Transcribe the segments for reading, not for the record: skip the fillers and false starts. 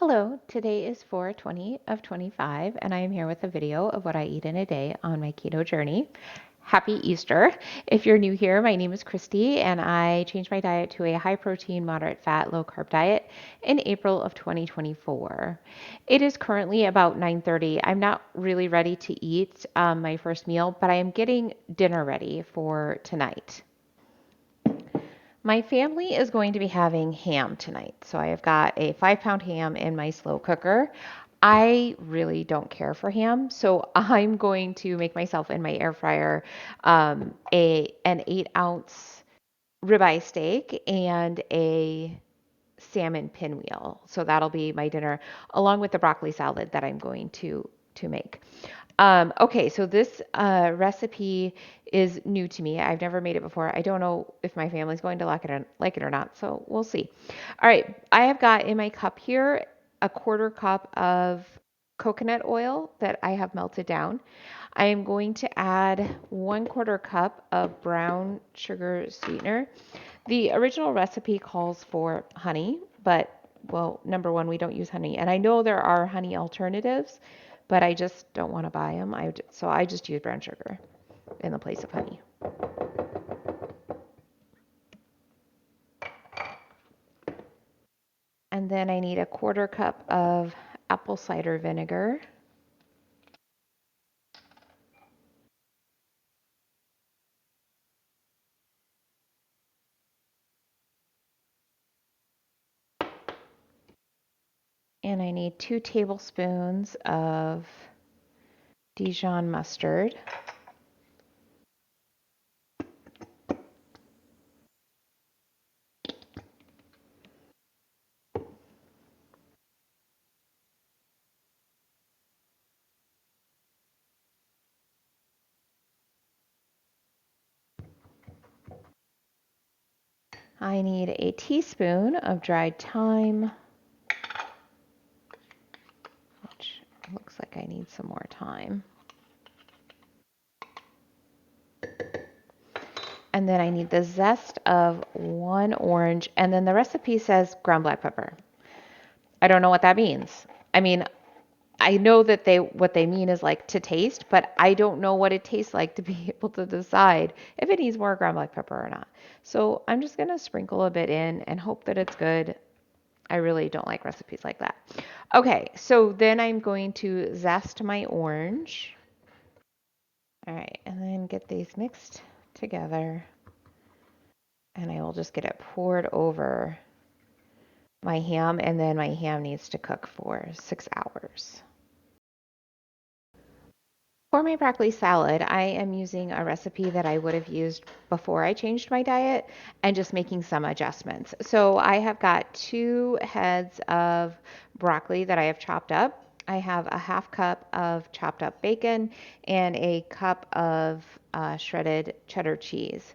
Hello, today is 4/20 of 25, and I am here with a video of what I eat in a day on my keto journey. Happy Easter. If you're new here, my name is Christy, and I changed my diet to a high protein, moderate fat, low carb diet in April of 2024. It is currently about 9:30. I'm not really ready to eat my first meal, but I am getting dinner ready for tonight. My family is going to be having ham tonight. So I have got a 5-pound ham in my slow cooker. I really don't care for ham, so I'm going to make myself in my air fryer an 8-ounce ribeye steak and a salmon pinwheel. So that'll be my dinner, along with the broccoli salad that I'm going to make. Okay, so this recipe is new to me. I've never made it before. I don't know if my family's going to like it or not, so we'll see. All right, I have got in my cup here a 1/4 cup of coconut oil that I have melted down. I am going to add 1/4 cup of brown sugar sweetener. The original recipe calls for honey, but well, number one, we don't use honey. And I know there are honey alternatives, but I just don't want to buy them. So I just use brown sugar in the place of honey. And then I need a 1/4 cup of apple cider vinegar. And I need 2 tablespoons of Dijon mustard. I need a teaspoon of dried thyme, which looks like I need some more thyme. And then I need the zest of 1 orange, and then the recipe says ground black pepper. I don't know what that means. I mean, I know that what they mean is like to taste, but I don't know what it tastes like to be able to decide if it needs more ground black pepper or not. So I'm just gonna sprinkle a bit in and hope that it's good. I really don't like recipes like that. Okay, so then I'm going to zest my orange. All right, and then get these mixed together. And I will just get it poured over my ham, and then my ham needs to cook for 6 hours. For my broccoli salad, I am using a recipe that I would have used before I changed my diet and just making some adjustments. So I have got 2 heads of broccoli that I have chopped up. I have a 1/2 cup of chopped up bacon and a cup of shredded cheddar cheese.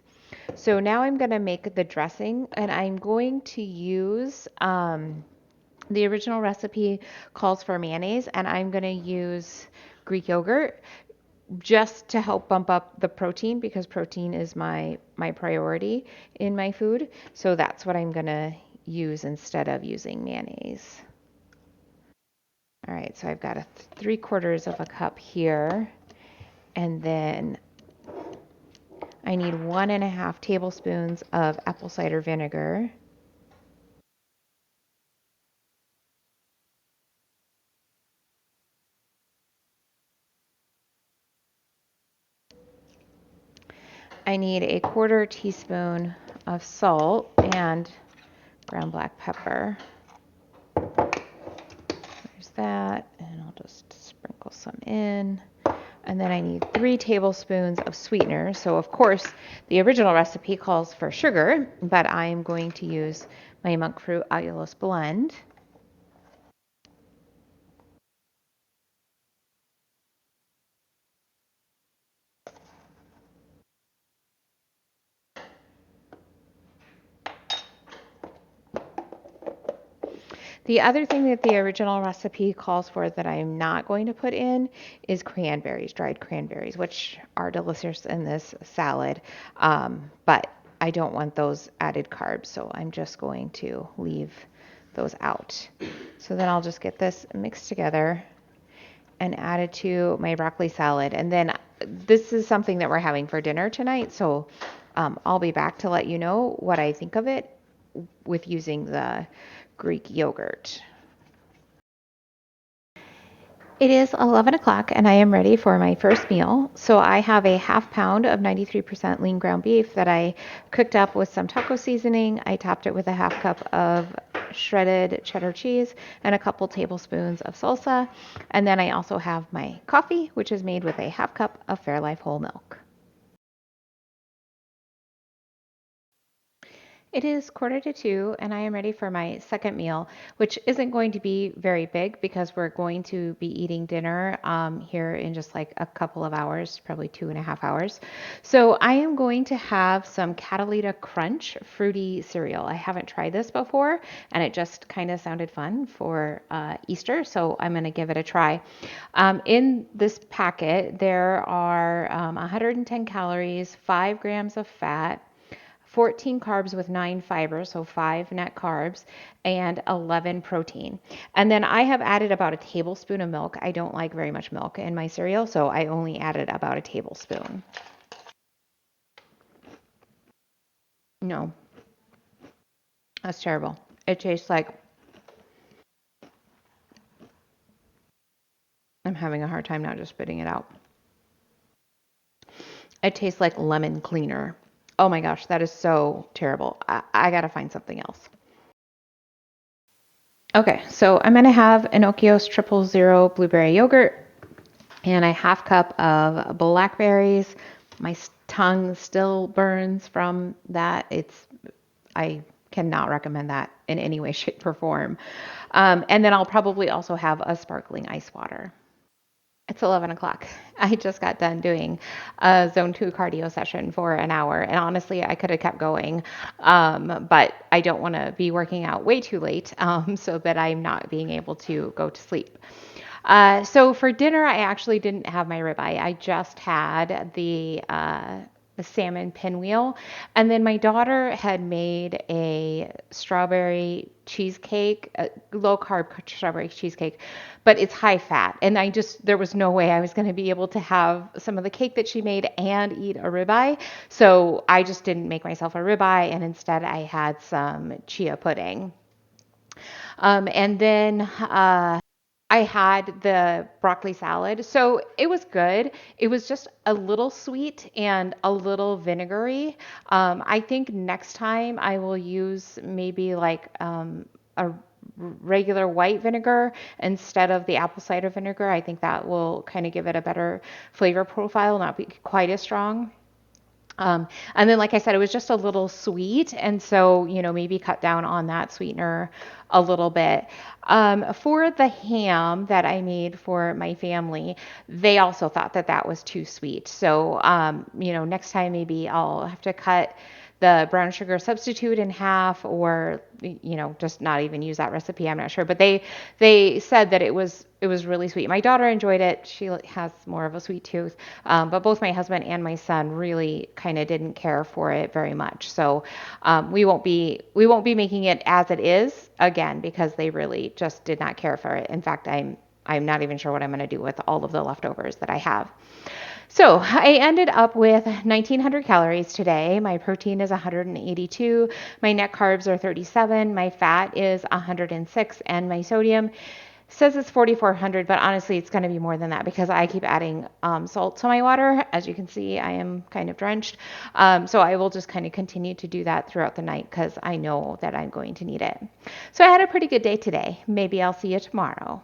So now I'm going to make the dressing, and I'm going to use the original recipe calls for mayonnaise, and I'm going to use Greek yogurt just to help bump up the protein, because protein is my priority in my food. So that's what I'm going to use instead of using mayonnaise. All right, so I've got a 3/4 of a cup here, and then I need 1 1/2 tablespoons of apple cider vinegar. I need a 1/4 teaspoon of salt and ground black pepper. There's that, and I'll just sprinkle some in. And then I need 3 tablespoons of sweetener. So of course, the original recipe calls for sugar, but I am going to use my monk fruit allulose blend. The other thing that the original recipe calls for that I'm not going to put in is cranberries, dried cranberries, which are delicious in this salad, but I don't want those added carbs, so I'm just going to leave those out. So then I'll just get this mixed together and add it to my broccoli salad. And then this is something that we're having for dinner tonight. So I'll be back to let you know what I think of it with using the Greek yogurt. It is 11 o'clock and I am ready for my first meal. So I have a half pound of 93% lean ground beef that I cooked up with some taco seasoning. I topped it with a half cup of shredded cheddar cheese and a couple tablespoons of salsa. And then I also have my coffee, which is made with a half cup of Fairlife whole milk. It is 1:45, and I am ready for my second meal, which isn't going to be very big because we're going to be eating dinner here in just like a couple of hours, probably 2.5 hours. So I am going to have some Catalina Crunch Fruity Cereal. I haven't tried this before, and it just kind of sounded fun for Easter, so I'm going to give it a try. In this packet, there are 110 calories, 5 grams of fat, 14 carbs with 9 fibers, so 5 net carbs, and 11 protein. And then I have added about a tablespoon of milk. I don't like very much milk in my cereal, so I only added about a tablespoon. No, that's terrible. It tastes like I'm having a hard time now just spitting it out. It tastes like lemon cleaner. Oh my gosh, that is so terrible. I gotta find something else. Okay, so I'm gonna have an Okios 000 blueberry yogurt and a half cup of blackberries. My tongue still burns from that. I cannot recommend that in any way, shape, or form. And then I'll probably also have a sparkling ice water. It's 11 o'clock. I just got done doing a zone 2 cardio session for an hour. And honestly, I could have kept going. But I don't want to be working out way too late so that I'm not being able to go to sleep. So for dinner, I actually didn't have my ribeye. I just had the salmon pinwheel. And then my daughter had made a strawberry cheesecake, a low carb strawberry cheesecake, but it's high fat. And there was no way I was going to be able to have some of the cake that she made and eat a ribeye. So I just didn't make myself a ribeye. And instead I had some chia pudding. And then I had the broccoli salad. So it was good. It was just a little sweet and a little vinegary. I think next time I will use maybe like a regular white vinegar instead of the apple cider vinegar. I think that will kind of give it a better flavor profile, not be quite as strong. And then, like I said, it was just a little sweet. And so, maybe cut down on that sweetener a little bit. For the ham that I made for my family, they also thought that that was too sweet. So, next time maybe I'll have to cut the brown sugar substitute in half or just not even use that recipe. I'm not sure, but they said that it was really sweet. My daughter enjoyed it. She has more of a sweet tooth, but both my husband and my son really kind of didn't care for it very much. So we won't be making it as it is again because they really just did not care for it. In fact, I'm not even sure what I'm going to do with all of the leftovers that I have. So I ended up with 1,900 calories today. My protein is 182. My net carbs are 37. My fat is 106. And my sodium says it's 4,400, but honestly, it's going to be more than that because I keep adding salt to my water. As you can see, I am kind of drenched. So I will just kind of continue to do that throughout the night because I know that I'm going to need it. So I had a pretty good day today. Maybe I'll see you tomorrow.